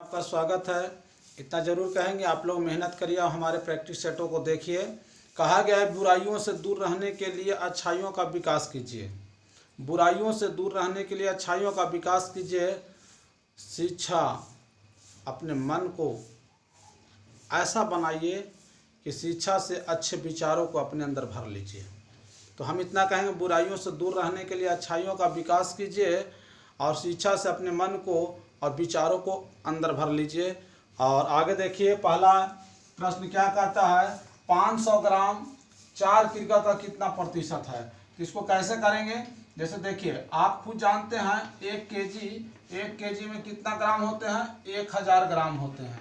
आपका स्वागत है। इतना ज़रूर कहेंगे, आप लोग मेहनत करिए और हमारे प्रैक्टिस सेटों को देखिए। कहा गया है बुराइयों से दूर रहने के लिए अच्छाइयों का विकास कीजिए। बुराइयों से दूर रहने के लिए अच्छाइयों का विकास कीजिए। शिक्षा, अपने मन को ऐसा बनाइए कि शिक्षा से अच्छे विचारों को अपने अंदर भर लीजिए। तो हम इतना कहेंगे, बुराइयों से दूर रहने के लिए अच्छाइयों का विकास कीजिए और शिक्षा से अपने मन को और विचारों को अंदर भर लीजिए। और आगे देखिए, पहला प्रश्न क्या कहता है, 500 ग्राम 4 किग्रा का कितना प्रतिशत है। तो इसको कैसे करेंगे, जैसे देखिए आप खुद जानते हैं 1 केजी में कितना ग्राम होते हैं, 1000 ग्राम होते हैं।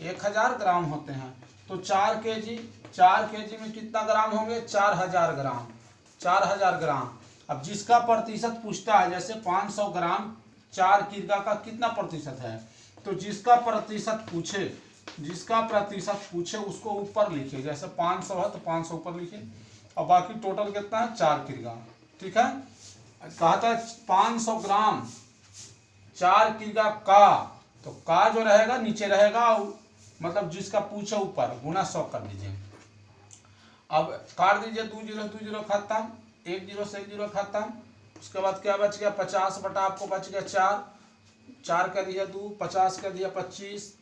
1000 ग्राम होते हैं तो 4 केजी में कितना ग्राम होंगे, 4000 ग्राम। 4000 ग्राम। अब जिसका प्रतिशत पूछता है, जैसे 500 ग्राम 4 किग्रा का कितना प्रतिशत है, तो जिसका प्रतिशत पूछे उसको ऊपर लिखिए। जैसे 500 है तो 500 ऊपर लिखिए और बाकी टोटल कितना है, 4 किग्रा। ठीक है, कहा था 500 ग्राम 4 किग्रा का, तो का जो रहेगा नीचे रहेगा, मतलब जिसका पूछे ऊपर, गुना 100 कर दीजिए। अब काट दीजिए, 2 0 खत्म, 1 0 से 1 0 खत्म। उसके बाद क्या बच गया, 50 बटा आपको बच गया 4 का दिया 2, 50 का दिया 25,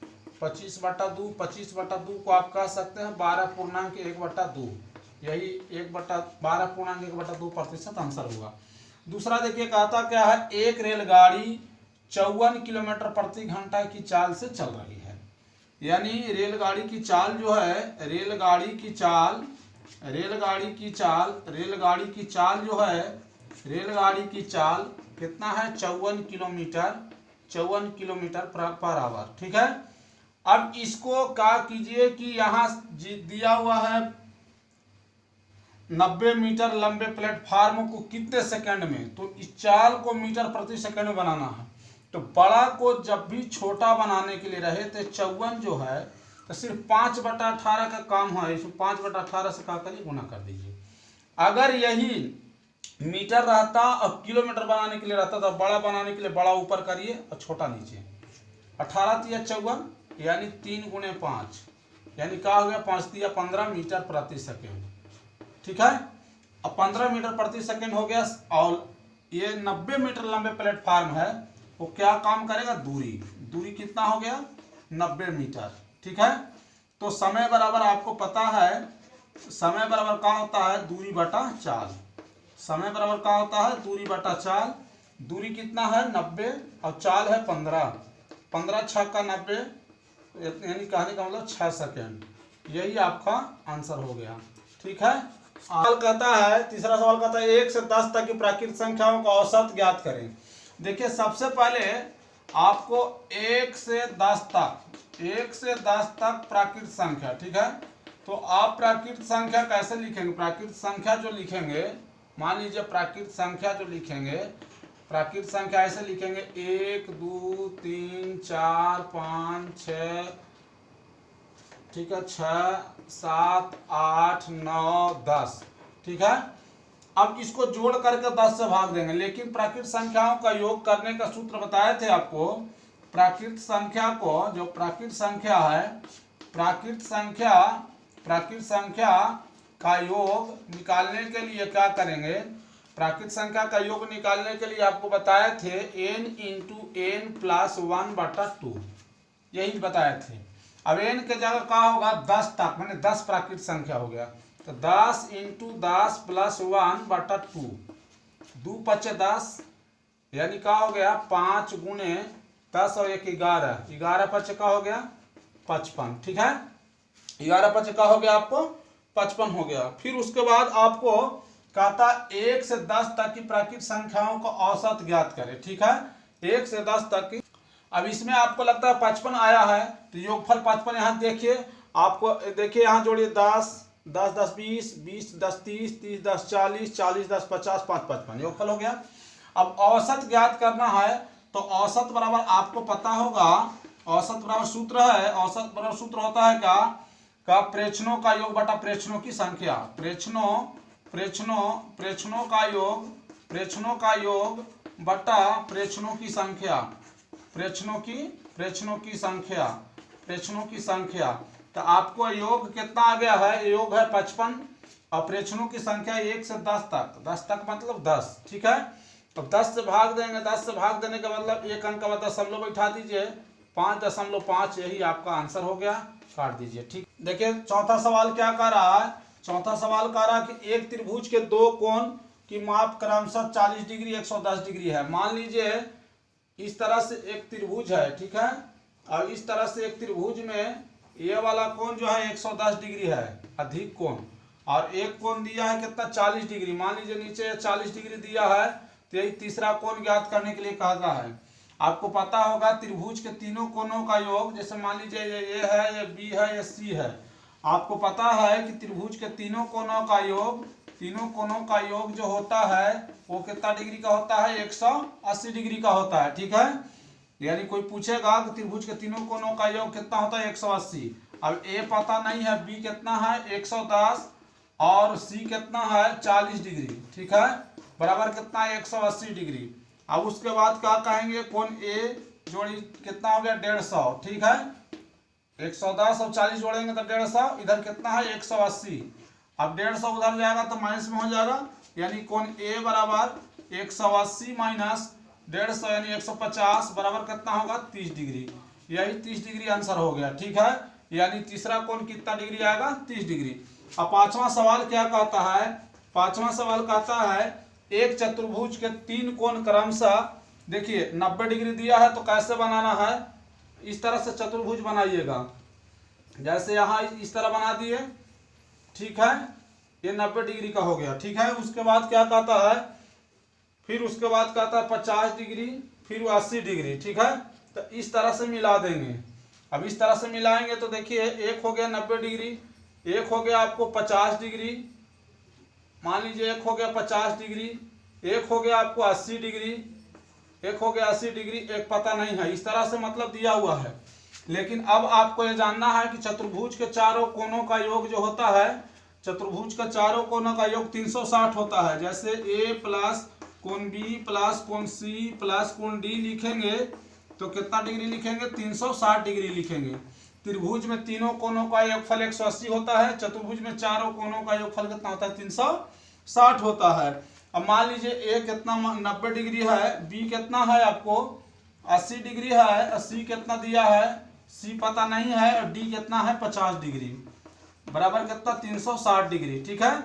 25 बटा 2, 25 बटा 2 को आप कह सकते हैं 12.1/2। यही 12.1/2% आंसर होगा। दूसरा देखिए, कहता क्या है, एक रेलगाड़ी 54 किलोमीटर प्रति घंटा की चाल से चल रही है। यानी रेलगाड़ी की चाल जो है, रेलगाड़ी की चाल कितना है, 54 किलोमीटर पर आवर। ठीक है, अब इसको क्या कीजिए कि यहाँ दिया हुआ है 90 मीटर लंबे प्लेटफार्म को कितने सेकंड में, तो इस चाल को मीटर प्रति सेकंड में बनाना है। तो बड़ा को जब भी छोटा बनाने के लिए रहे तो 54 जो है तो सिर्फ 5/18 का काम है। इसमें 5/18 से क्या करिए, गुना कर दीजिए। अगर यही मीटर रहता और किलोमीटर बनाने के लिए रहता तो बड़ा बनाने के लिए बड़ा ऊपर करिए और छोटा नीचे। 18 तिया 54 यानी 3 × 5 यानी क्या हो गया, 5 तिया 15 मीटर प्रति सेकेंड। ठीक है, अब 15 मीटर प्रति सेकेंड हो गया। और ये 90 मीटर लंबे प्लेटफार्म है, वो क्या काम करेगा, दूरी कितना हो गया, 90 मीटर। ठीक है, तो समय बराबर आपको पता है, समय बराबर क्या होता है, दूरी बटा चाल। समय बराबर क्या होता है, दूरी बटा चाल। दूरी कितना है, 90 और चाल है 15। 15 6 का 90 यानी कहने का मतलब 6 सेकेंड। यही आपका आंसर हो गया। ठीक है, सवाल कहता है, तीसरा सवाल कहता है 1 से 10 तक की प्राकृतिक संख्याओं का औसत ज्ञात करें। देखिए, सबसे पहले आपको 1 से 10 तक प्राकृतिक संख्या। ठीक है, तो आप प्राकृतिक संख्या कैसे लिखेंगे, प्राकृतिक संख्या जो लिखेंगे, मान लीजिए प्राकृतिक संख्या ऐसे लिखेंगे 1 2 3 4 5 6, ठीक है, 6 7 8 9 10। ठीक है, अब इसको जोड़ करके 10 से भाग देंगे। लेकिन प्राकृतिक संख्याओं का योग करने का सूत्र बताए थे आपको। प्राकृतिक संख्या को, जो प्राकृतिक संख्या है, प्राकृतिक संख्या का योग निकालने के लिए क्या करेंगे, प्राकृतिक संख्या का योग निकालने के लिए आपको बताए थे n × n + 1/2, यही बताए थे। अब n के जगह क्या होगा, 10 तक, मैंने 10 प्राकृतिक संख्या हो गया, तो 10 × 10 + 1/2, 2 × 10 यानी क्या हो गया, 5 × 10 और 1 11, 11 × क्या हो गया, 55। ठीक है, 11 × क्या हो गया, आपको 55 हो गया। फिर उसके बाद आपको कहता 1 से 10 तक की प्राकृतिक संख्याओं का औसत ज्ञात करें। ठीक है, 1 से 10 तक की। अब इसमें आपको लगता है 55 आया है, तो योगफल 55 यहाँ देखिए, आपको देखिए यहाँ जोड़िए 10 10 10 20 20 10 30 30 10 40 40 10 50 5 55, योगफल हो गया। अब औसत ज्ञात करना है, तो औसत बराबर आपको पता होगा, औसत बराबर सूत्र है, औसत बराबर सूत्र होता है क्या, प्रेक्षणों का योग बटा प्रेक्षणों की संख्या। प्रेक्षणों का योग बटा प्रेक्षणों की संख्या, प्रेक्षणों की प्रेक्षणों की संख्या, प्रेक्षणों की संख्या, तो आपको योग कितना आ गया है, योग है 55 और प्रेक्षणों की संख्या 1 से 10 तक, 10 तक मतलब 10, ठीक है। तो 10 से भाग देंगे, 10 से भाग देने का मतलब एक अंक का मतलब दशमलव बैठा दीजिए, 5.5, यही आपका आंसर हो गया, काट दीजिए, ठीक। देखिए चौथा सवाल क्या कह रहा है, चौथा सवाल कह रहा है कि एक त्रिभुज के दो कोण की माप क्रमशः 40 डिग्री 110 डिग्री है। मान लीजिए इस तरह से एक त्रिभुज है, ठीक है, और इस तरह से एक त्रिभुज में ये वाला कोण जो है 110 डिग्री है, अधिक कोण, और एक कोण दिया है कितना 40 डिग्री। मान लीजिए नीचे 40 डिग्री दिया है, तो यही तीसरा कोण ज्ञात करने के लिए कहा है। आपको पता होगा त्रिभुज के तीनों कोणों का योग, जैसे मान लीजिए ये है, ये बी है, ये सी है। आपको पता है कि त्रिभुज के तीनों कोणों का योग, तीनों कोणों का योग जो होता है वो कितना डिग्री का होता है, 180 डिग्री का होता है, ठीक है। यानी कोई पूछेगा कि त्रिभुज के तीनों कोणों का योग कितना होता है, 180। अब ए पता नहीं है, बी कितना है 110 और सी कितना है 40 डिग्री, ठीक है, बराबर कितना है 180 डिग्री। अब उसके बाद क्या कहेंगे, कोण ए जोड़ी कितना हो गया 150, ठीक है, 110 और 40 जोड़ेंगे तो 150, इधर कितना है 180। अब 150 उधर जाएगा तो माइनस में हो जाएगा, यानी कोण ए बराबर 180 माइनस 150 यानी 150 बराबर कितना होगा 30 डिग्री। यही 30 डिग्री आंसर हो गया, ठीक है। यानी तीसरा कोण कितना डिग्री आएगा, 30 डिग्री। अब पांचवा सवाल क्या कहता है, पांचवा सवाल कहता है एक चतुर्भुज के तीन कोण क्रमशः, देखिए 90 डिग्री दिया है तो कैसे बनाना है, इस तरह से चतुर्भुज बनाइएगा, जैसे यहाँ इस तरह बना दिए, ठीक है, ये 90 डिग्री का हो गया, ठीक है। उसके बाद क्या कहता है, फिर उसके बाद कहता है 50 डिग्री, फिर 80 डिग्री, ठीक है, तो इस तरह से मिला देंगे। अब इस तरह से मिलाएंगे तो देखिए एक हो गया 90 डिग्री, एक हो गया आपको 50 डिग्री, मान लीजिए एक हो गया 50 डिग्री, एक हो गया आपको 80 डिग्री, एक हो गया 80 डिग्री, एक पता नहीं है, इस तरह से मतलब दिया हुआ है। लेकिन अब आपको ये जानना है कि चतुर्भुज के चारों कोणों का योग जो होता है, चतुर्भुज का चारों कोणों का योग 360 होता है। जैसे ए प्लस कोण बी प्लस कोण सी प्लस कोण डी लिखेंगे तो कितना डिग्री लिखेंगे, 360 डिग्री लिखेंगे। त्रिभुज में तीनों कोणों का योगफल 180 होता है, चतुर्भुज में चारों कोणों का योगफल कितना होता है, 360 होता है। अब मान लीजिए ए कितना 90 डिग्री है, बी कितना है आपको 80 डिग्री है, सी कितना दिया है, सी पता नहीं है, और डी कितना है 50 डिग्री, बराबर कितना 360 डिग्री, ठीक है।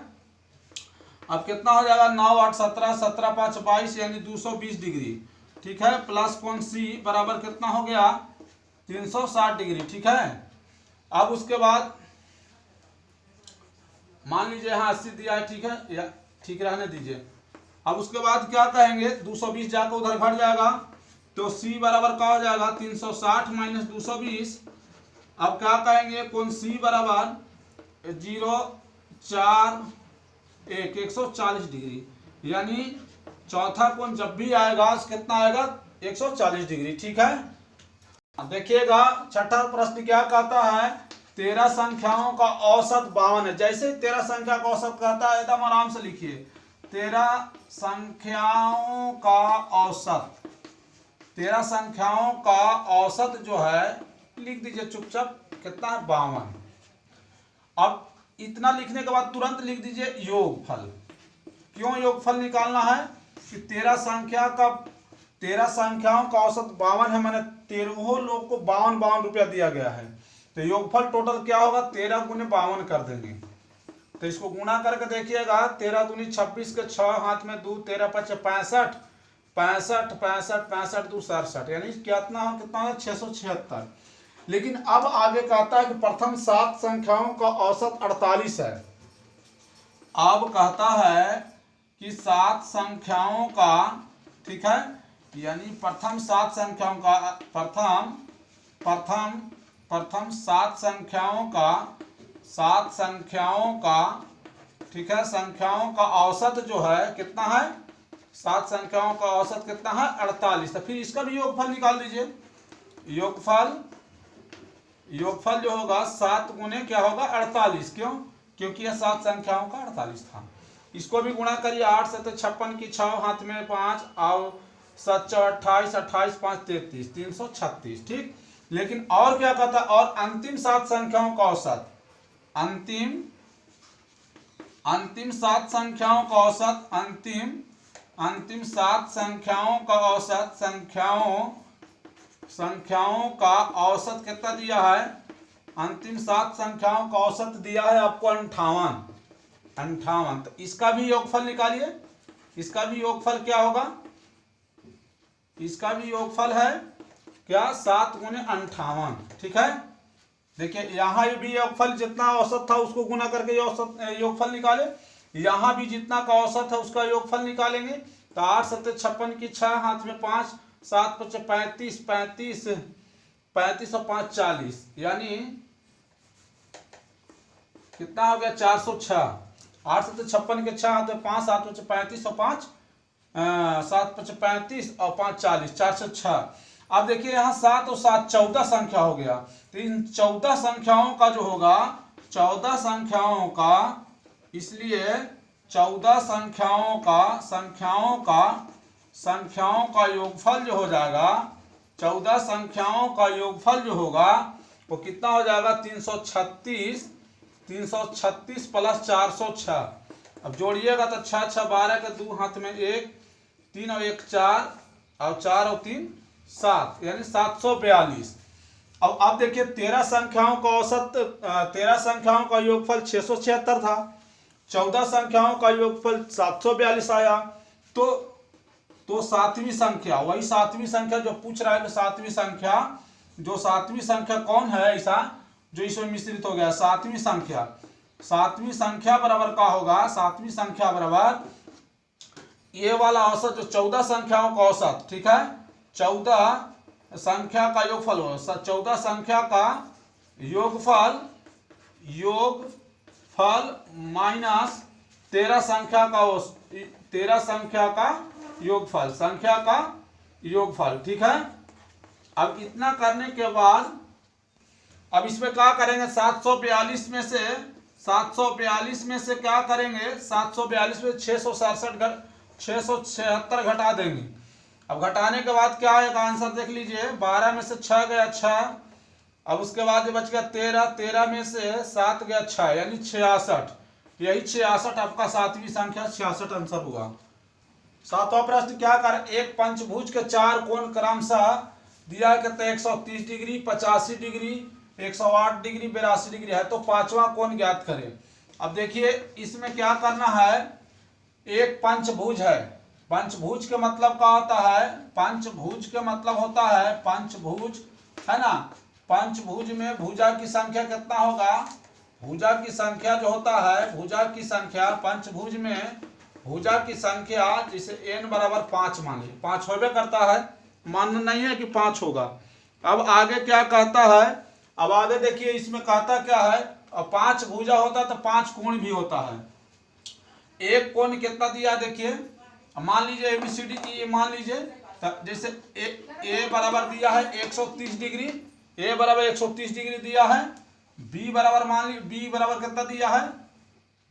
अब कितना हो जाएगा 9 8 17 17 5 22 यानी 220 डिग्री, ठीक है, प्लस कोण सी बराबर कितना हो गया 360 डिग्री, ठीक है। अब उसके बाद मान लीजिए यहाँ 80 दिया है, ठीक है, या ठीक रहने दीजिए। अब उसके बाद क्या कहेंगे, 220 जाकर उधर घट जाएगा तो सी बराबर क्या हो जाएगा 360 माइनस 220। अब क्या कहेंगे, कोण सी बराबर 0 4 1 140 डिग्री, यानी चौथा कोण जब भी आएगा कितना आएगा 140 डिग्री, ठीक है। देखिएगा छठा प्रश्न क्या कहता है, 13 संख्याओं का औसत 52 है। जैसे 13 संख्या का औसत कहता है एकदम आराम से लिखिए, 13 संख्याओं का औसत, 13 संख्याओं का औसत जो है लिख दीजिए चुपचाप, कितना है 52। अब इतना लिखने के बाद तुरंत लिख दीजिए योगफल। क्यों योगफल निकालना है कि 13 संख्याओं का औसत 52 है, मैंने 13 लोग को 52 रुपया दिया गया है, तो योगफल टोटल क्या होगा 13 गुने 52 कर देंगे। तो इसको गुणा करके देखिएगा, 13 दूनी 26 के 6 हाथ में 2, 13 5 65 65 65 65 2 67, यानी कितना हो, कितना है 676। लेकिन अब आगे कहता है कि प्रथम 7 संख्याओं का औसत 48 है। अब कहता है कि 7 संख्याओं का, ठीक है, यानी प्रथम 7 संख्याओं का, प्रथम 7 संख्याओं का, ठीक है, संख्याओं का औसत जो है कितना है, 7 संख्याओं का औसत कितना है 48। तो फिर इसका भी योगफल निकाल दीजिए। योगफल जो होगा 7 गुने क्या होगा 48, क्यों, क्योंकि यह 7 संख्याओं का 48 था। इसको भी गुणा करिए, 8 7 56 की 6 हाथ में 5 और 7 28 28 5 33 336, ठीक। लेकिन और क्या कहता है, और अंतिम 7 संख्याओं का औसत, अंतिम 7 संख्याओं का औसत, अंतिम 7 संख्याओं का औसत, संख्याओं का औसत कितना दिया है, अंतिम 7 संख्याओं का औसत दिया है आपको 58। तो इसका भी योगफल निकालिए। इसका भी योगफल क्या होगा, इसका भी योगफल है क्या, 7 गुने 58। ठीक है, देखिए यहाँ भी योगफल जितना औसत था उसको गुना करके औसत योगफल निकाले, यहाँ भी जितना का औसत है उसका योगफल निकालेंगे। तो 8 7 56 की 6, हाथ में 5, 7 5 35, 35 और 5 40, यानी कितना हो गया, 406। 8 7 56 के 6, हाथ में 5, 7 5 35 और 5 7 5 35 और 5 40, 406। अब देखिए यहाँ 7 और 7 14 संख्या हो गया। तो इन 14 संख्याओं का जो होगा, 14 संख्याओं का, इसलिए 14 संख्याओं का योगफल जो हो जाएगा, 14 संख्याओं का योगफल जो होगा वो कितना हो जाएगा, 336 प्लस 406। अब जोड़िएगा तो 6 6 12 के 2, हाथ में 1, 3 और 1 4, और 4 और 3 7, यानी 742। अब आप देखिए 13 संख्याओं का औसत, 13 संख्याओं का योगफल 676 था, 14 संख्याओं का योगफल 742 आया। तो सातवीं संख्या, वही सातवीं संख्या जो पूछ रहा है कि सातवीं संख्या कौन है ऐसा जो इसमें मिश्रित हो गया। सातवीं संख्या बराबर का होगा, सातवीं संख्या बराबर ये वाला औसत जो 14 संख्याओं का औसत, ठीक है, 14 संख्या का योगफल हो, 14 संख्या का योगफल माइनस 13 संख्या का 13 संख्या का योगफल, ठीक है। अब इतना करने के बाद अब इसमें क्या करेंगे, 742 में से क्या करेंगे, 742 में 676 घटा देंगे। अब घटाने के बाद क्या आएगा आंसर देख लीजिए, 12 में से 6 गया 6, अब उसके बाद ये बच गया 13 में से 7 गया 6, यानी 66। यही 66 आपका सातवीं संख्या 66 आंसर हुआ। सातवां प्रश्न क्या कर, एक पंचभुज के 4 कोण क्रमशः दिया कहते हैं 130 डिग्री, 85 डिग्री, 108 डिग्री, 82 डिग्री है, तो पांचवा कोण ज्ञात करें। अब देखिए इसमें क्या करना है, एक पंचभुज है, पंचभुज के मतलब क्या होता है, पंचभुज के मतलब होता है, पंचभुज है ना, पंचभुज में भुजा की संख्या कितना होगा, भुजा की संख्या जो होता है, भुजा की संख्या, पंचभुज में भुजा की संख्या जिसे n बराबर 5 मान लीजिए, 5 होबे करता है, मानना नहीं है कि 5 होगा। अब आगे क्या कहता है, अब आगे देखिए इसमें कहता क्या है, अब 5 भुजा होता है तो 5 कोण भी होता है। एक कोण कितना दिया देखिए, मान लीजिए ABCD की, मान लीजिए जैसे ए बराबर दिया है 130 डिग्री, ए बराबर 130 डिग्री दिया है, बी बराबर मान लीजिए, बी बराबर कितना दिया है,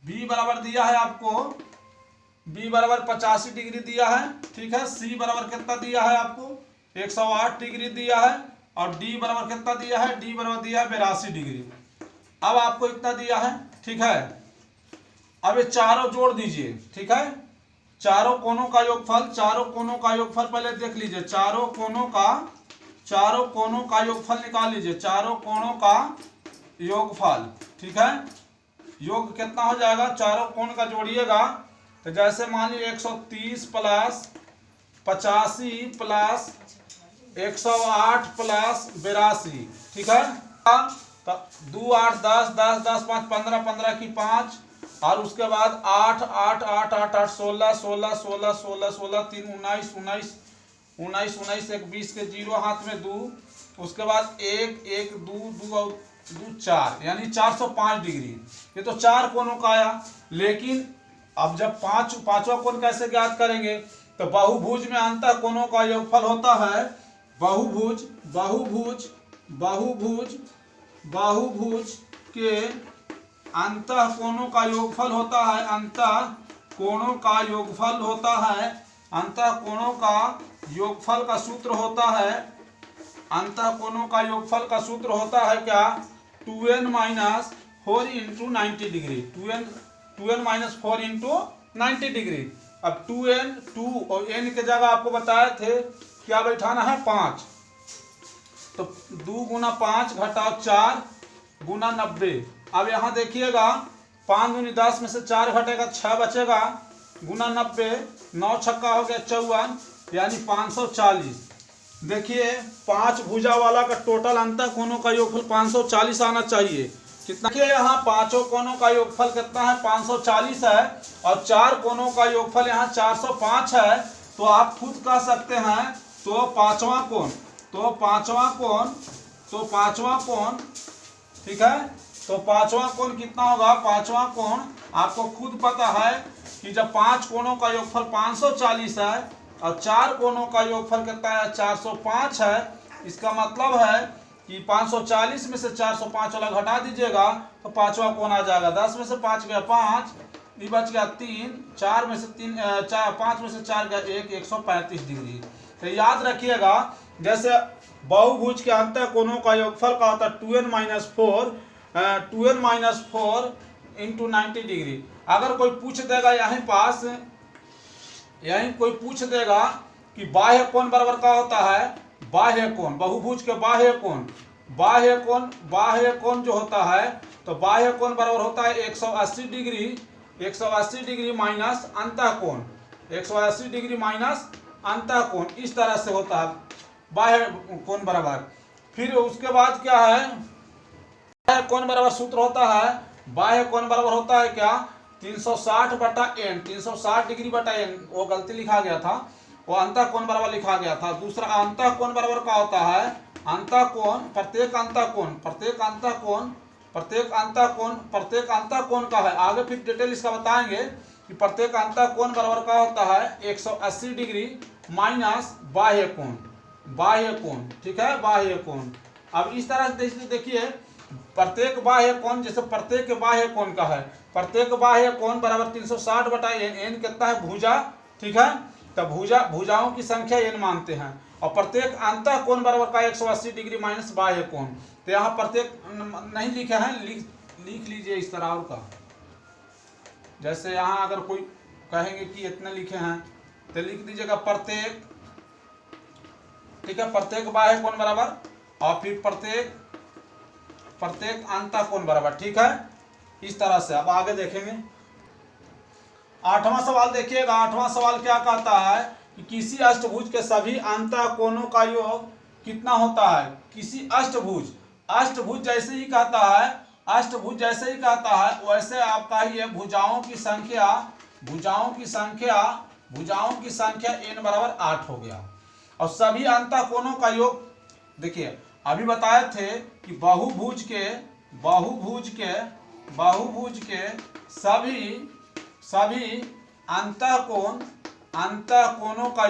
बी बराबर दिया है आपको, बी बराबर 85 डिग्री दिया है, ठीक है। सी बराबर कितना दिया है आपको, 108 डिग्री दिया है, और डी बराबर कितना दिया है, डी बराबर दिया है 82 डिग्री। अब आपको इतना दिया है, ठीक है। अब ये चारों जोड़ दीजिए, ठीक है, चारों कोणों का योगफल, चारों कोणों का योगफल पहले देख लीजिए, चारों कोणों का योगफल निकाल लीजिए, चारों कोणों का योगफल, ठीक है। योग कितना हो जाएगा, चारों कोण का जोड़िएगा तो जैसे मान लीजिए 130 प्लस 85 प्लस 108 प्लस 82, ठीक है। तो 2 8 10 10 10 5 15 15 की 5, और उसके बाद 8 8 8 8 8 16 16 16 16 16 3 19 19 19 19 1 20 के 0, हाथ में 2, उसके बाद 1 1 2 2 और 2 4, यानी 405 डिग्री। ये तो 4 कोणों का आया। लेकिन अब जब पांचवा कोण कैसे ज्ञात करेंगे, तो बहुभुज में अंतः कोणों का योगफल होता है, बहुभुज के अंतः कोणों का योगफल होता है, अंतः कोणों का योगफल होता है, अंतः कोणों का योगफल का सूत्र होता है अंतः कोणों का योगफल का सूत्र होता है क्या, 2n minus 4 into 90 degree, 2n minus 4 into 90 degree. अब 2n 2 और n के जगह आपको बताए थे क्या बैठाना है 5, तो 2 गुना 5 घटाओ 4 गुना 90। अब यहाँ देखिएगा 5 दूनी 10 में से 4 घटेगा 6 बचेगा गुना 90, 9 छक्का हो गया 54 यानी 540। देखिए 5 भुजा वाला का टोटल अंतः कोणों का योगफल 540 आना चाहिए। कितना, देखिए यहाँ पांचों कोणों का योगफल कितना है 540 है और 4 कोणों का योगफल यहाँ 405 है। तो आप खुद कह सकते हैं तो पांचवा कोण ठीक है, तो पांचवा कोण कितना होगा, पांचवा कोण आपको खुद पता है कि जब 5 कोणों का योगफल 540 है और 4 कोणों का योगफल कितना है 405 है, इसका मतलब है कि 540 में से 405 वाला घटा दीजिएगा तो पांचवा कोण आ जाएगा। 10 में से 5 गया 5, ये बच गया 3, 4 में से 5 में से 4 गया 1, 135 डिग्री। तो याद रखिएगा जैसे बहुभुज के अंतः कोणों का योगफल का होता है 2n माइनस 4 इंटू 90 डिग्री। अगर कोई पूछ देगा यहीं कोई पूछ देगा कि बाह्य कोण बराबर का होता है, बाह्य कोण, बहुभुज के बाह्य कोण जो होता है तो बाह्य कोण बराबर होता है 180 डिग्री माइनस अंतः कोण, 180 डिग्री माइनस अंतः कोण, इस तरह से होता है बाह्य कोण बराबर। फिर उसके बाद क्या है, बाह्य कोण बराबर सूत्र होता है, बाह्य कोण बराबर होता है क्या 360 बटा n, 360 डिग्री बटा n, वो गलती लिखा गया था, वो अंतः कोण बराबर लिखा गया था। दूसरा अंतः कोण बराबर का होता है अंतः कोण, प्रत्येक अंतः कोण का है, आगे फिर डिटेल इसका बताएंगे कि प्रत्येक अंतः कोण बराबर का होता है 180 डिग्री माइनस बाह्य कोण, ठीक है, बाह्य कोण। अब इस तरह से देखिए प्रत्येक बाह्य कोण, जैसे प्रत्येक बाह्य कोण का है, प्रत्येक बाह्य कोण बराबर 360 बटा n कितना है भुजा, ठीक है, तब भुजाओं की संख्या n मानते हैं और प्रत्येक अंतः कोण बराबर का 180 डिग्री माइनस बाह्य कोण। तो यहाँ प्रत्येक नहीं लिखे हैं, लिख लीजिए इस तरह और का, जैसे यहाँ अगर कोई कहेंगे कि इतने लिखे हैं तो लिख दीजिएगा प्रत्येक, ठीक है, प्रत्येक बाह्य कोण बराबर और फिर प्रत्येक अंतः कोण बराबर, ठीक है, इस तरह से। अब आगे देखेंगे 8वां सवाल देखिएगा। 8वां सवाल क्या कहता है कि किसी अष्टभुज के सभी अंतः कोणों का योग कितना होता है। किसी अष्टभुज जैसे ही कहता है वैसे आपका ये भुजाओं की संख्या n बराबर 8 हो गया और सभी अंतः कोणों का योग, देखिए अभी बताए थे कि बहुभुज के सभी अंतः कोणों का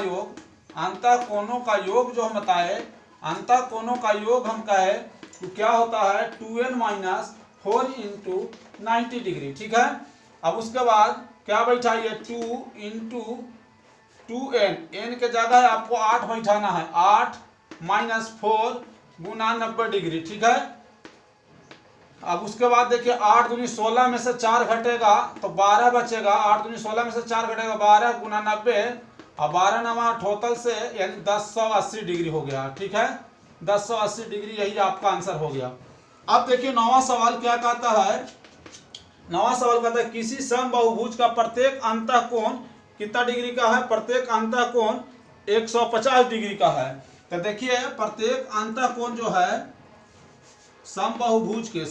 योग जो हम बताए, अंतः कोणों का योग हम कहे तो क्या होता है 2n माइनस 4 इंटू 90 डिग्री, ठीक है। अब उसके बाद क्या बैठाइए 2 इंटू 2n, n के जगह आपको 8 बैठाना है, 8 माइनस 4 गुना 90 डिग्री, ठीक है। अब उसके बाद देखिए 8 दूनी 16 में से 4 घटेगा तो 12 बचेगा, 8 दूनी 16 में से 4 घटेगा 12 गुना 90 और 12 नवा टोटल से यानी 1080 डिग्री हो गया, ठीक है, 1080 डिग्री, यही आपका आंसर हो गया। अब देखिए 9वां सवाल क्या कहता है। 9वां सवाल कहता है किसी समबाहुभुज का प्रत्येक अंतः कोण कितना डिग्री का है, प्रत्येक अंतः कोण 150 डिग्री का है। तो देखिए प्रत्येक अंतः कोण जो है समबाहुभुज के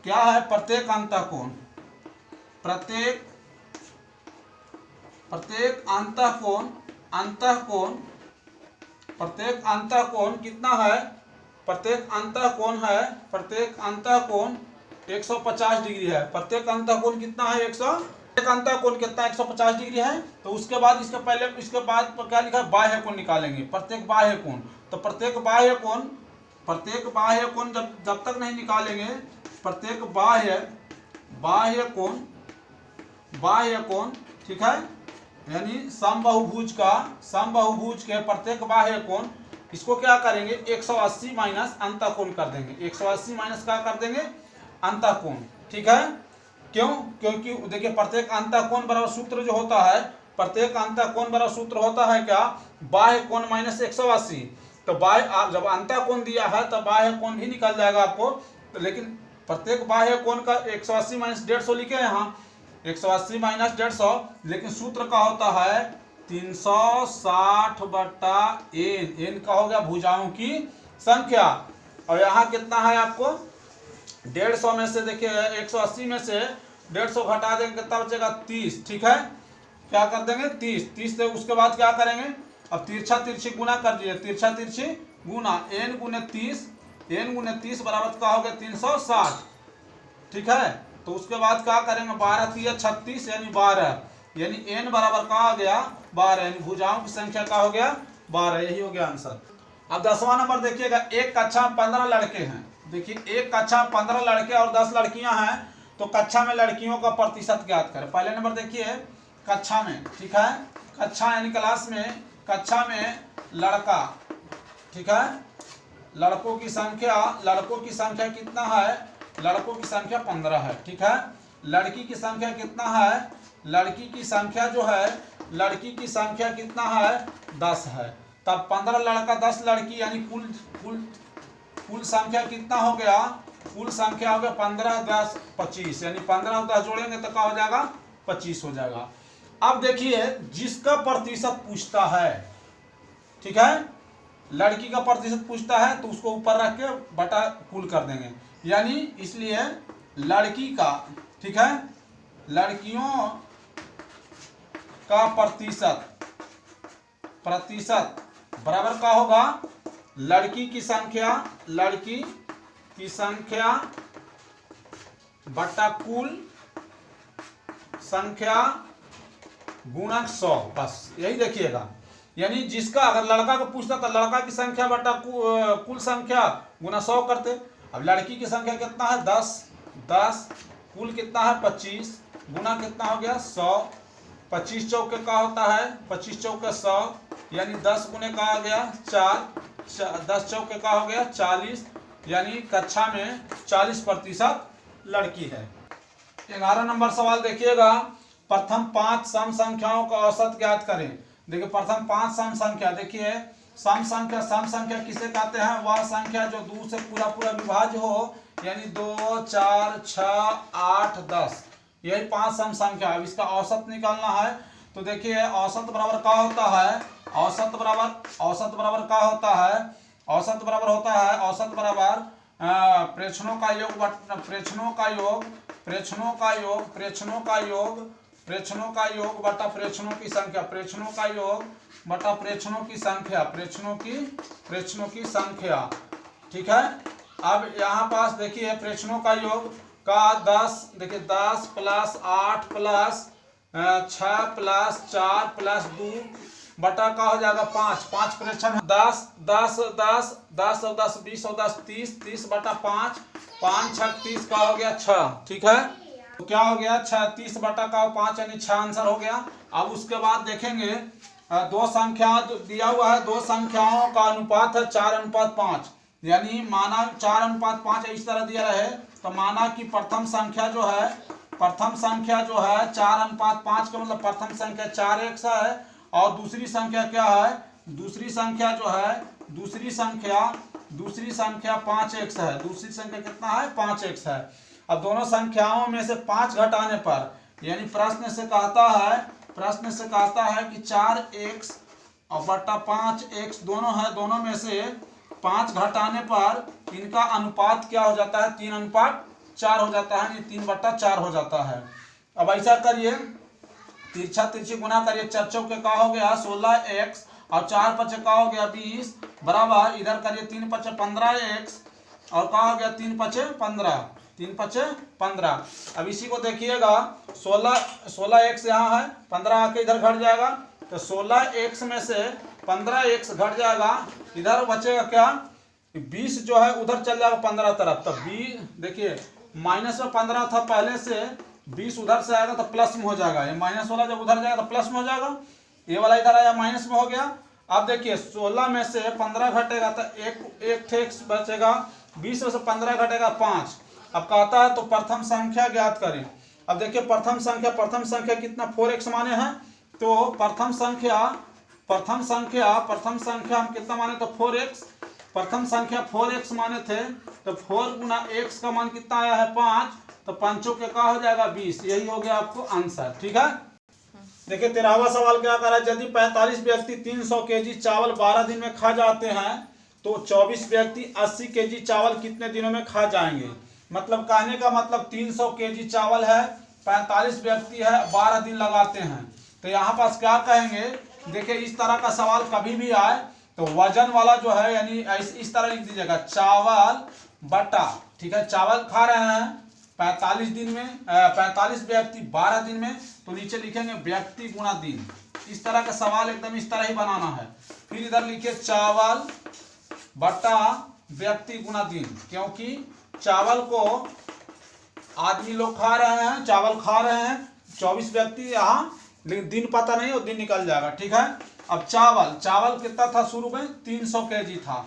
क्या है, प्रत्येक अंतः कोण कितना है, प्रत्येक अंतः कोण 150 डिग्री है। प्रत्येक अंतः कोण कितना है 150 डिग्री है। तो उसके बाद इसके बाद क्या लिखा है, बाह्य कोण निकालेंगे, प्रत्येक बाह्य कोण। तो प्रत्येक बाह्य कोण जब तक नहीं निकालेंगे, प्रत्येक बाह्य कोण बाह्य कोण, ठीक है, यानी समबाहुभुज के प्रत्येक बाह्य कोण, इसको क्या करेंगे 180 माइनस अंतःकोण कर देंगे। 180 माइनस क्या कर देंगे अंतःकोण, ठीक है। क्यों? क्योंकि देखिए प्रत्येक अंतःकोण बराबर सूत्र जो होता है, प्रत्येक अंतःकोण बराबर सूत्र होता है क्या, बाह्य कोण माइनस 180। तो बाह्य जब अंतःकोण दिया है तो बाह्य कोण भी निकल जाएगा आपको, तो लेकिन प्रत्येक बाह्य कोण का 180 माइनस 150 लिखे यहाँ 180 माइनस 150, लेकिन सूत्र का होता है 360 बटा एन। एन का हो गया भुजाओं की संख्या। और यहाँ कितना है आपको 150 में से देखिए 180 में से 150 घटा देंगे कितना बचेगा 30, ठीक है। क्या कर देंगे 30 से उसके बाद क्या करेंगे, अब तिरछा तिरछी गुना कर दीजिए, तिरछा तिरछी गुना n गुने 30 बराबर का हो गया 360, ठीक है। तो उसके बाद क्या करेंगे 12 3 36 यानी 12, यानी n बराबर का आ गया 12, यानी भुजाओं की संख्या का हो गया 12, यही हो गया आंसर। अब 10वां नंबर देखिएगा, एक कक्षा में 15 लड़के हैं। देखिए एक कक्षा में 15 लड़के और 10 लड़कियां हैं, तो कक्षा में लड़कियों का प्रतिशत ज्ञात करें। पहले नंबर देखिए कक्षा में, ठीक है, कक्षा यानी क्लास में, कक्षा में लड़का, ठीक है, लड़कों की संख्या कितना है, लड़कों की संख्या 15 है, ठीक है। लड़की की संख्या कितना है, लड़की की संख्या जो है, लड़की की संख्या कितना है 10 है। तब 15 लड़का 10 लड़की यानी कुल संख्या कितना हो गया, कुल संख्या हो गया 15 10 25, यानी 15 और 10 जोड़ेंगे तो क्या हो जाएगा 25 हो जाएगा। अब देखिए जिसका प्रतिशत पूछता है, ठीक है, लड़की का प्रतिशत पूछता है तो उसको ऊपर रख के बटा कुल कर देंगे, यानी इसलिए लड़की का, ठीक है, लड़कियों का प्रतिशत बराबर का होगा लड़की की संख्या बटा कुल संख्या गुणक 100, बस यही देखिएगा। यानी जिसका अगर लड़का को पूछता तो लड़का की संख्या बटा कुल संख्या गुना 100 करते। अब लड़की की संख्या कितना है 10, कुल कितना है 25, गुना कितना हो गया 100, 25 चौके का होता है 25 चौके 100, यानी 10 गुने का आ गया 4, 10 चौके का हो गया 40, यानी कक्षा में 40% लड़की है। 11 नंबर सवाल देखिएगा, प्रथम 5 सम संख्याओं का औसत ज्ञात करें। देखिए प्रथम 5 सम संख्या, देखिए सम संख्या किसे कहते हैं, वह संख्या जो 2 से पूरा विभाज्य हो, यानी 2 4 6 8 10, यही 5 सम संख्या। अब इसका औसत निकालना है, तो देखिए औसत बराबर क्या होता है, औसत बराबर क्या होता है, औसत बराबर प्रेक्षणों का योग बटा प्रेक्षणों की संख्या, प्रेक्षणों का योग बटा प्रेक्षणों की संख्या, ठीक है। अब यहाँ पास देखिए प्रेक्षणों का योग का 10, देखिए 10 प्लस 8 प्लस 6 प्लस 4 प्लस 2 बटा का हो जाएगा 5 प्रेक्षण 10 10 10 10 और 10 20 और 10 30 बटा 5 6 30 का हो गया 6, ठीक है। तो क्या हो गया 36 बटा का 5 यानी 6 आंसर हो गया। अब उसके बाद देखेंगे दो संख्या दिया हुआ है, दो संख्याओं का अनुपात है 4:5, यानी माना 4:5 इस तरह दिया रहे तो माना कि प्रथम संख्या जो है 4:5 का मतलब प्रथम संख्या 4x है और दूसरी संख्या क्या है, दूसरी संख्या 5x है, दूसरी संख्या कितना है 5x है। अब दोनों संख्याओं में से 5 घटाने पर, यानी प्रश्न से कहता है कि 4x और बटा 5x दोनों है, दोनों में से 5 घटाने पर इनका अनुपात क्या हो जाता है 3:4 हो जाता है, 3/4 हो जाता है। अब ऐसा करिए तिरछा तिरछी गुना करिए, 4 चौके का हो गया 16x और 4 पचे का हो गया 20 बराबर इधर करिए 3 पचे 15x और का हो गया 3 पचे 15। अब इसी को देखिएगा 16x यहाँ है, 15 आके इधर घट जाएगा तो 16x में से 15x घट जाएगा, इधर बचेगा क्या 20 जो है उधर चल जाएगा 15 तरफ। तो 20 देखिए माइनस में 15 था पहले से 20 उधर से आएगा तो प्लस में हो जाएगा, ये माइनस वाला जब उधर जाएगा तो प्लस में हो जाएगा, ये वाला इधर आया माइनस में हो गया। अब देखिए 16 में से 15 घटेगा तो एक एक्स बचेगा, 20 में से 15 घटेगा 5। अब कहता है तो प्रथम संख्या ज्ञात करें। अब देखिए प्रथम संख्या कितना 4x माने हैं, तो प्रथम संख्या हम कितना माने तो 4x, प्रथम संख्या 4x माने थे तो 4 गुना x का मान कितना आया है 5, तो 5 के क्या हो जाएगा 20, यही हो गया आपको आंसर। ठीक है, देखिए 13वां सवाल क्या कर रहा है, यदि 45 व्यक्ति 300 केजी चावल 12 दिन में खा जाते हैं तो 24 व्यक्ति 80 केजी चावल कितने दिनों में खा जाएंगे। मतलब कहने का मतलब 300 केजी चावल है, 45 व्यक्ति है, 12 दिन लगाते हैं, तो यहाँ पास क्या कहेंगे। देखिए इस तरह का सवाल कभी भी आए तो वजन वाला जो है यानी इस तरह लिख दीजिएगा, चावल बटा, ठीक है, चावल खा रहे हैं 45 दिन में, 45 व्यक्ति 12 दिन में, तो नीचे लिखेंगे व्यक्ति गुणा दिन। इस तरह का सवाल एकदम इस तरह ही बनाना है। फिर इधर लिखिए चावल बटा व्यक्ति गुणा दिन, क्योंकि चावल को आदमी लोग खा रहे हैं, चावल खा रहे हैं 24 व्यक्ति यहाँ, लेकिन दिन पता नहीं, वो दिन निकल जाएगा। ठीक है, अब चावल कितना था शुरू में 300 केजी था,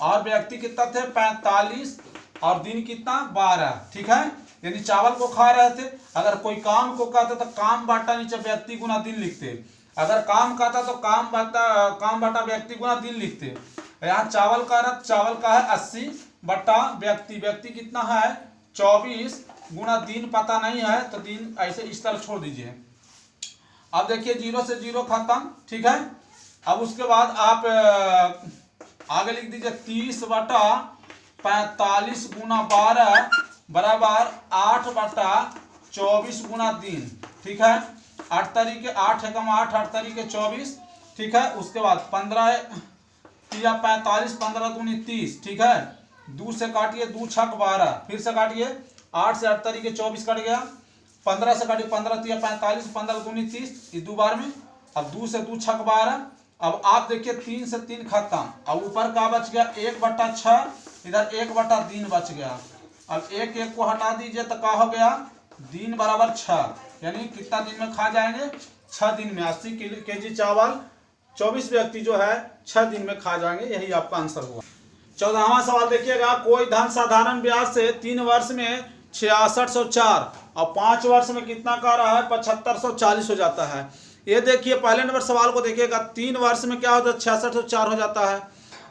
और व्यक्ति कितना थे 45, और दिन कितना 12। ठीक है, यानी चावल को खा रहे थे। अगर कोई काम को कहता तो काम बाटा नीचे व्यक्ति गुना दिन लिखते, अगर काम कहता तो काम बाटा व्यक्ति गुना दिन लिखते। यहाँ चावल का है 80 बटा व्यक्ति कितना है 24 गुना दिन पता नहीं है, तो दिन ऐसे इस तरह छोड़ दीजिए। अब देखिए 0 से 0 खत्म। ठीक है, अब उसके बाद आप आगे लिख दीजिए 30 बटा 45 गुना 12 बराबर 8 बटा 24 गुना दिन। ठीक है, 8 तरीके 8 एकम 8 8 तरीके 24। ठीक है, उसके बाद 15 या 45 15 दूनी 30। ठीक है, 2 से काटिए 2 छक 12, फिर से काटिए 8 से 8 तरीके 24 कट गया, 15 से काटिए 15 तिया 45 15 दूनी 30, ये 2 बार में। अब 2 से 2 छक 12। अब आप देखिए 3 से 3 खत्म। अब ऊपर का बच गया 1 बटा 6, इधर 1 बटा दिन बच गया। अब 1 को हटा दीजिए तो क्या हो गया, दिन बराबर 6, यानी कितना दिन में खा जाएंगे 6 दिन में 80 केजी चावल 24 व्यक्ति जो है 6 दिन में खा जाएंगे, यही आपका आंसर हुआ। 14वां सवाल देखिएगा, कोई धन साधारण ब्याज से 3 वर्ष में 6604 और 5 वर्ष में कितना का रहा है 7540 हो जाता है। ये देखिए पहले नंबर सवाल को देखिएगा, 3 वर्ष में क्या होता है 6604 हो जाता है,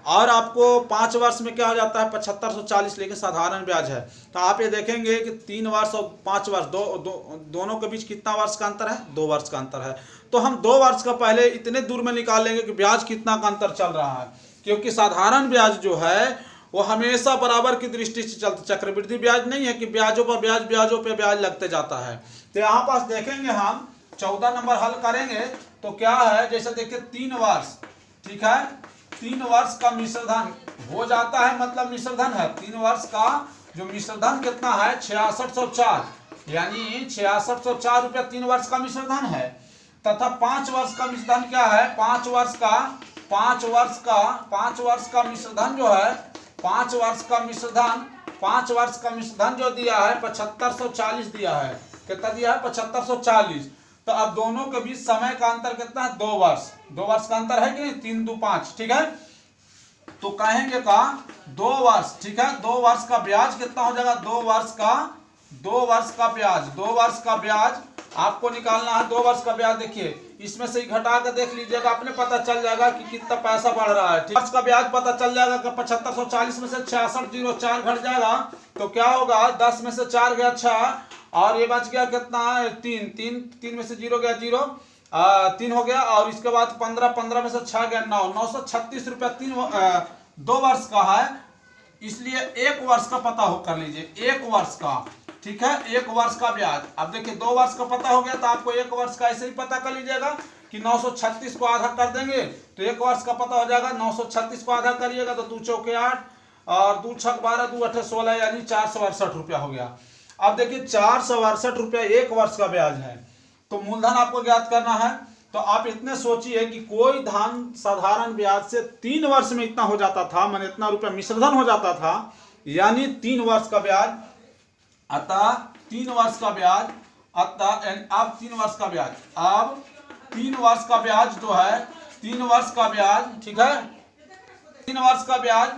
और आपको 5 वर्ष में क्या हो जाता है 7540, लेकिन साधारण ब्याज है। तो आप ये देखेंगे कि 3 वर्ष और 5 वर्ष दोनों के बीच कितना वर्ष का अंतर है, 2 वर्ष का अंतर है। तो हम 2 वर्ष का पहले इतने दूर में निकाल लेंगे कि ब्याज कितना का अंतर चल रहा है, क्योंकि साधारण ब्याज जो है वो हमेशा बराबर की दृष्टि से चलता, चक्रवृद्धि ब्याज नहीं है कि ब्याजों पे ब्याज लगते जाता है। तो यहाँ पास देखेंगे हम 14 नंबर हल करेंगे तो क्या है, जैसे देखिए 3 वर्ष, ठीक है, 3 वर्ष का मिश्रधन हो जाता है, मतलब मिश्रधन है 3 वर्ष का जो मिश्रधन कितना है 6604, यानी 6604 रुपया 3 वर्ष का मिश्रधन है। तथा 5 वर्ष का मिश्रधन क्या है, 5 वर्ष का मिश्रधन जो है 5 वर्ष का मिश्रधन जो दिया है 7540 दिया है। कितना दिया है 7540। तो अब दोनों के बीच समय का अंतर कितना है 2 वर्ष, 2 वर्ष का अंतर है कि नहीं, 3 2 5। ठीक है, तो कहेंगे का 2 वर्ष। ठीक है, 2 वर्ष का ब्याज कितना हो जाएगा, 2 वर्ष का ब्याज आपको निकालना है। 2 वर्ष का ब्याज देखिए इसमें से ही घटा कर देख लीजिएगा, अपने पता चल जाएगा कि कितना पैसा बढ़ रहा है। वर्ष का ब्याज पता चल जाएगा कि 7540 में से 6604 घट जाएगा, तो क्या होगा 10 में से 4 गया 6, और ये बच गया कितना 3 में से 0 गया 0, 3 हो गया, और इसके बाद 15 में से 6 गया 9, 936 रुपया 2 वर्ष का है, इसलिए 1 वर्ष का पता हो कर लीजिए, 1 वर्ष का। ठीक है, 1 वर्ष का ब्याज। अब देखिए 2 वर्ष का पता हो गया तो आपको 1 वर्ष का ऐसे ही पता कर लीजिएगा कि 936 को आधा कर देंगे तो 1 वर्ष का पता हो जाएगा। 936 को आधा करिएगा तो 2 चौके 8 और 2 छक 12 2 8 16, यानी 468 रुपया हो गया। अब देखिए 468 रुपया 1 वर्ष का ब्याज है, तो मूलधन आपको ज्ञात करना है। तो आप इतने सोचिए कि कोई धन साधारण ब्याज से 3 वर्ष में इतना हो जाता था, माने इतना रुपया मिश्रधन हो जाता था, यानी 3 वर्ष का ब्याज। अतः 3 वर्ष का ब्याज अतः अब 3 वर्ष का ब्याज, अब 3 वर्ष का ब्याज जो है 3 वर्ष का ब्याज, ठीक है 3 वर्ष का ब्याज,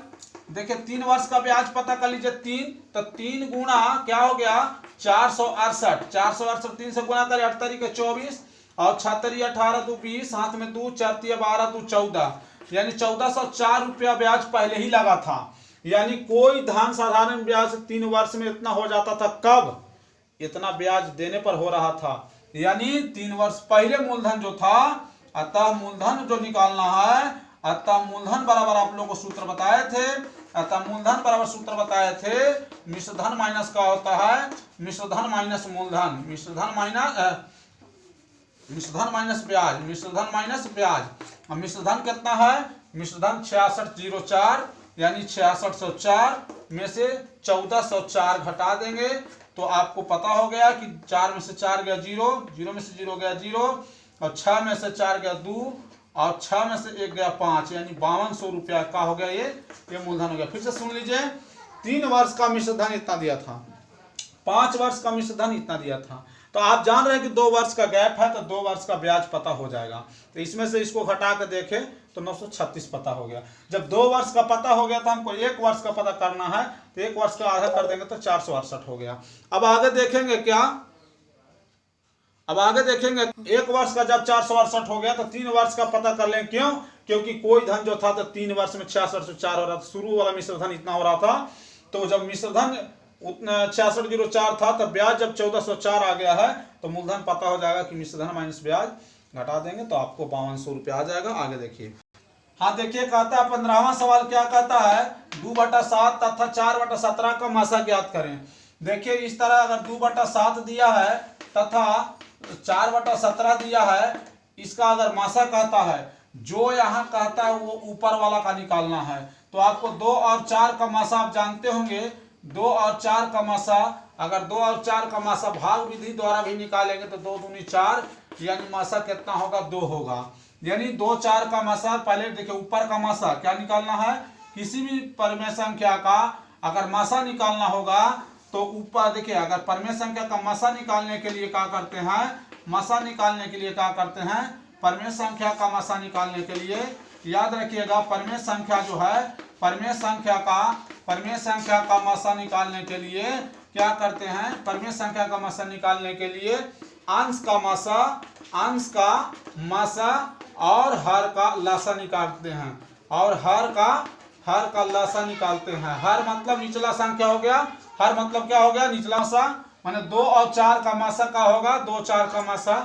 देखिए 3 वर्ष का ब्याज पता कर लीजिए 3, तो 3 गुना क्या हो गया 468, 468 3 से गुना करें 8 तारीख 24 और 6 तारीख 18 तो 20, हाथ में 2 4 12 तो 14, यानी 1404 रुपया ब्याज पहले ही लगा था। यानी कोई धन साधारण ब्याज 3 वर्ष में इतना हो जाता था, कब इतना ब्याज देने पर हो रहा था, यानी 3 वर्ष पहले मूलधन जो था। अतः मूलधन जो निकालना है, अतः मूलधन बराबर आप लोगों को सूत्र बताए थे, अतः मूलधन बराबर सूत्र बताए थे मिश्रधन माइनस का होता है मिश्रधन माइनस मूलधन, मिश्रधन माइनस ब्याज, मिश्रधन माइनस ब्याज। अब मिश्रधन कितना है, मिश्रधन 6604 यानी 6604 में से 1404 घटा देंगे तो आपको पता हो गया कि 4 में से 4 गया 0, 0 में से 0 गया 0 और 6 में से 4 गया 2 और 6 में से 1 गया 5, यानी 5200 रुपया का हो गया ये मूलधन हो गया। फिर से सुन लीजिए, 3 वर्ष का मिश्रधन इतना दिया था, 5 वर्ष का मिश्रधन इतना दिया था, तो आप जान रहे हैं कि 2 वर्ष का गैप है तो 2 वर्ष का ब्याज पता हो जाएगा। तो इसमें से इसको घटा कर देखें तो 936 पता हो गया। जब 2 वर्ष का पता हो गया तो हमको 1 वर्ष का पता करना है, तो 1 वर्ष का आधा कर देंगे तो 468 हो गया। अब आगे देखेंगे क्या, अब आगे देखेंगे 1 वर्ष का जब 468 हो गया तो 3 वर्ष का पता कर लें, क्यों, क्योंकि कोई धन जो था तो 3 वर्ष में 6604 हो रहा था, शुरू वाला मिश्रधन इतना हो रहा था, तो जब मिश्रधन उतना 6604 था तो ब्याज जब 1404 आ गया है तो मूलधन पता हो जाएगा कि मिश्रधन माइनस ब्याज घटा देंगे तो आपको 5200 रुपया आ जाएगा। आगे देखिए, हाँ देखिए कहता है 15वां सवाल क्या कहता है, 2/7 तथा 4/17 का मासा ज्ञात करें। देखिए इस तरह अगर 2/7 दिया है तथा 4/17 दिया है, इसका अगर मासा कहता है, जो यहाँ कहता है वो ऊपर वाला का निकालना है, तो आपको 2 और 4 का मासा आप जानते होंगे, 2 और 4 का मासा, अगर 2 और 4 का मासा भाग विधि द्वारा भी निकालेंगे तो 2 दूनी 4, यानी मासा कितना होगा 2 होगा। यानी 2 4 का मासा, पहले देखिए ऊपर का मासा क्या निकालना है, किसी भी परिमेय संख्या का अगर मासा निकालना होगा तो ऊपर देखिए, अगर परिमेय संख्या का मासा निकालने के लिए क्या करते हैं, मासा निकालने के लिए क्या करते हैं, परिमेय संख्या का मासा निकालने के लिए याद रखिएगा, परिमेय संख्या जो है, परिमेय संख्या का मासा निकालने के लिए क्या करते हैं, परिमेय संख्या का मासा निकालने के लिए अंश का मासा और हर का लासा निकालते हैं, और हर का लासा निकालते हैं। हर मतलब निचला संख्या हो गया, हर मतलब क्या हो गया, निचला मासा, माने 2 और 4 का मासा का होगा, 2 4 का मासा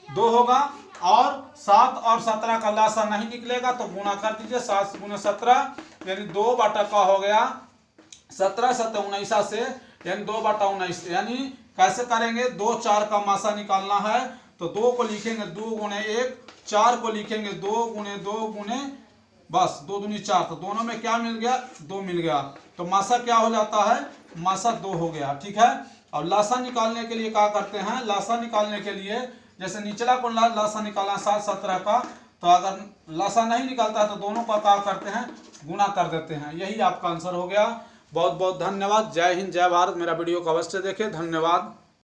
2 होगा, और 7 और 17 का लासा नहीं निकलेगा तो गुणा कर दीजिए, 7 गुना 17 यानी 2 का हो गया 17 7 19 से, यानी 2/19, यानी कैसे करेंगे, 2 4 का मासा निकालना है तो 2 को लिखेंगे 2 गुणे 1, 4 को लिखेंगे 2 गुणे 2 गुणे बस 2 दूनी 4, तो दोनों में क्या मिल गया, 2 मिल गया, तो मासा क्या हो जाता है, मासा 2 हो गया। ठीक है, और लासा निकालने के लिए क्या करते हैं, लासा निकालने के लिए जैसे निचला को लासा निकालना 7 17 का, तो अगर लासा नहीं निकालता है तो दोनों का क्या करते हैं, गुना कर देते हैं। यही आपका आंसर हो गया। बहुत बहुत धन्यवाद। जय हिंद, जय भारत। मेरा वीडियो को अवश्य देखें। धन्यवाद।